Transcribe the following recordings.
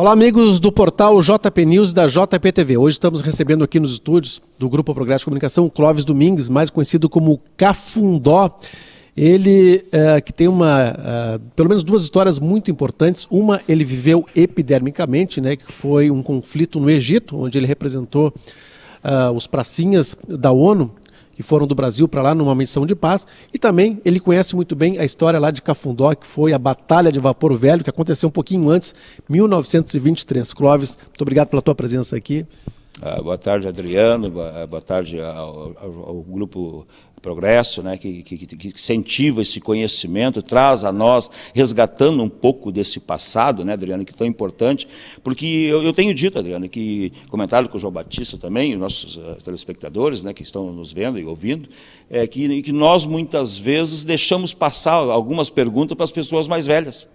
Olá, amigos do portal JP News e da JPTV. Hoje estamos recebendo aqui nos estúdios do Grupo Progresso de Comunicação o Clóvis Domingues, mais conhecido como Cafundó. Ele que tem pelo menos duas histórias muito importantes. Uma, ele viveu epidermicamente, né, que foi um conflito no Egito, onde ele representou os pracinhas da ONU, que foram do Brasil para lá numa missão de paz, e também ele conhece muito bem a história lá de Cafundó, que foi a Batalha de Vapor Velho, que aconteceu um pouquinho antes, 1923. Clóvis, muito obrigado pela tua presença aqui. Boa tarde, Adriano, boa tarde ao Grupo Progresso, né, que incentiva esse conhecimento, traz a nós, resgatando um pouco desse passado, né, Adriano, que é tão importante, porque eu tenho dito, Adriano, que, comentado com o João Batista também, os nossos telespectadores, né, que estão nos vendo e ouvindo, que nós muitas vezes deixamos passar algumas perguntas para as pessoas mais velhas.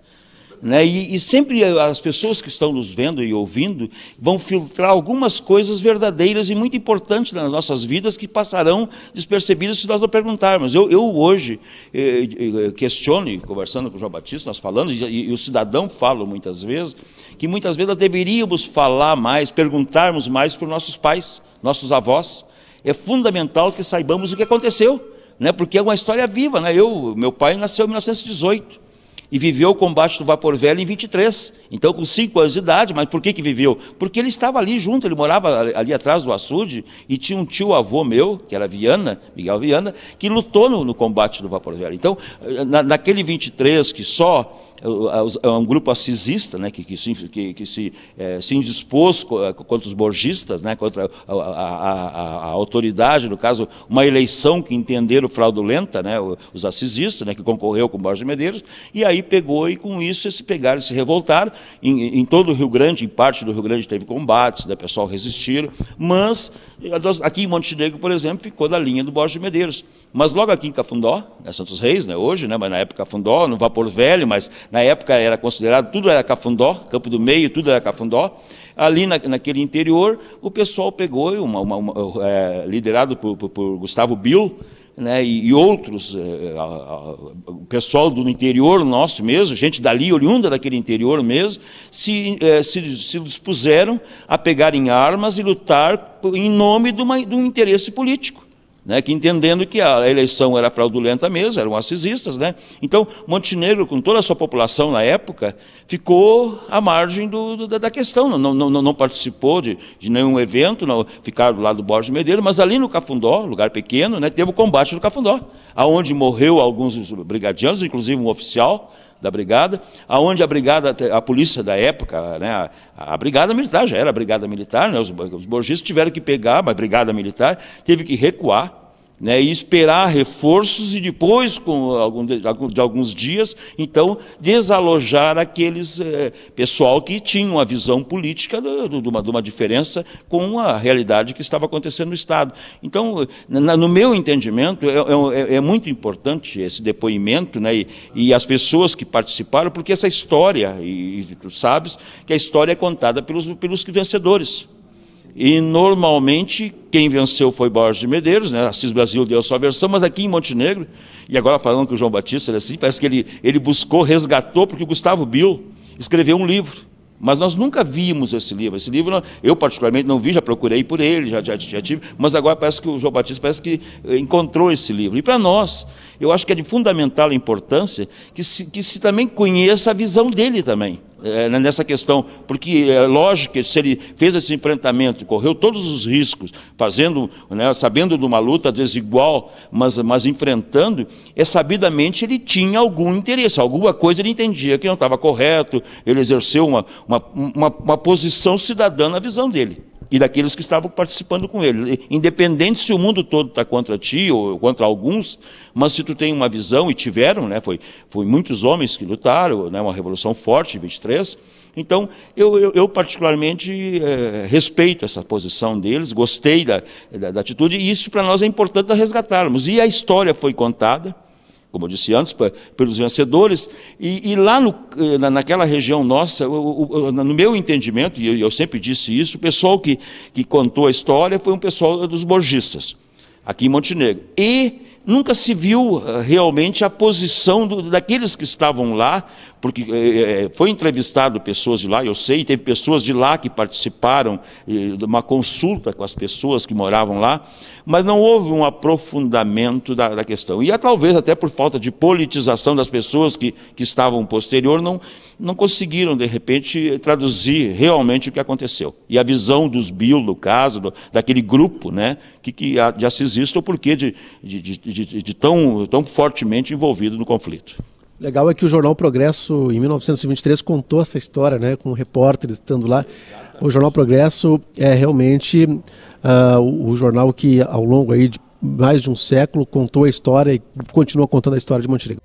Né? E sempre as pessoas que estão nos vendo e ouvindo vão filtrar algumas coisas verdadeiras e muito importantes nas nossas vidas que passarão despercebidas se nós não perguntarmos. Eu hoje questiono, conversando com o João Batista, nós falamos, e o cidadão fala muitas vezes, que muitas vezes nós deveríamos falar mais, perguntarmos mais para os nossos pais, nossos avós. É fundamental que saibamos o que aconteceu, né? Porque é uma história viva. Né? Meu pai nasceu em 1918. E viveu o combate do Vapor Velho em 23, então com 5 anos de idade. Mas por que viveu? Porque ele estava ali junto, ele morava ali atrás do açude, e tinha um tio-avô meu, que era Viana, Miguel Viana, que lutou no combate do Vapor Velho. Então, naquele 23, que só um grupo assisista, né, que se indispôs contra os borgistas, né, contra a autoridade, no caso, uma eleição que entenderam fraudulenta, né, os assisistas, né, que concorreu com Borges de Medeiros, e aí pegou, e com isso se revoltaram. Em todo o Rio Grande, em parte do Rio Grande teve combates, né, o pessoal resistiram, mas aqui em Montenegro, por exemplo, ficou da linha do Borges de Medeiros. Mas logo aqui em Cafundó, Santos Reis, né, hoje, né, mas na época Cafundó, no Vapor Velho, mas na época era considerado, tudo era Cafundó, Campo do Meio, tudo era Cafundó. Ali naquele interior, o pessoal pegou, liderado por Gustavo Bill, né, e outros, o pessoal do interior nosso mesmo, gente dali, oriunda daquele interior mesmo, se dispuseram a pegar em armas e lutar em nome de um interesse político. Né, que entendendo que a eleição era fraudulenta mesmo, eram assisistas, né? Então, Montenegro, com toda a sua população na época, ficou à margem da questão, não participou de nenhum evento, ficaram do lado do Borges de Medeiros, mas ali no Cafundó, lugar pequeno, né, teve o combate do Cafundó, aonde morreu alguns brigadianos, inclusive um oficial da brigada, aonde a polícia da época, né, a brigada militar, já era a brigada militar, né, os borgistas tiveram que pegar, mas a brigada militar teve que recuar, né, e esperar reforços, e depois, de alguns dias, então, desalojar aqueles pessoal que tinham a visão política de uma diferença com a realidade que estava acontecendo no Estado. Então, no meu entendimento, é muito importante esse depoimento, né, e as pessoas que participaram, porque essa história, e tu sabes, que a história é contada pelos vencedores. E, normalmente, quem venceu foi Borges de Medeiros, né? Assis Brasil deu a sua versão, mas aqui em Montenegro, e agora falando com o João Batista, assim, parece que ele buscou, resgatou, porque o Gustavo Bill escreveu um livro, mas nós nunca vimos esse livro. Esse livro eu particularmente não vi, já procurei por ele, já tive, mas agora parece que o João Batista parece que encontrou esse livro. E para nós, eu acho que é de fundamental importância que se também conheça a visão dele também. Nessa questão, porque é lógico que se ele fez esse enfrentamento, correu todos os riscos, fazendo, né, sabendo de uma luta desigual, mas enfrentando, sabidamente ele tinha algum interesse, alguma coisa ele entendia que não estava correto, ele exerceu uma posição cidadã na visão dele e daqueles que estavam participando com ele, independente se o mundo todo está contra ti ou contra alguns, mas se tu tem uma visão, e tiveram, né, foi muitos homens que lutaram, né, uma revolução forte em 23, então eu particularmente respeito essa posição deles, gostei da atitude, e isso para nós é importante resgatarmos, e a história foi contada, como eu disse antes, pelos vencedores, e lá naquela região nossa, no meu entendimento, e eu sempre disse isso, o pessoal que contou a história foi um pessoal dos borgistas, aqui em Montenegro, e nunca se viu realmente a posição daqueles que estavam lá, porque foi entrevistado pessoas de lá, eu sei, teve pessoas de lá que participaram de uma consulta com as pessoas que moravam lá, mas não houve um aprofundamento da questão. E talvez até por falta de politização das pessoas que estavam posterior, não conseguiram, de repente, traduzir realmente o que aconteceu. E a visão dos Bill, no caso, daquele grupo, né, de assisista, o porquê de tão fortemente envolvido no conflito. Legal é que o jornal Progresso, em 1923, contou essa história, né, com repórteres estando lá. O jornal Progresso é realmente o jornal que, ao longo aí de mais de um século, contou a história e continua contando a história de Montenegro.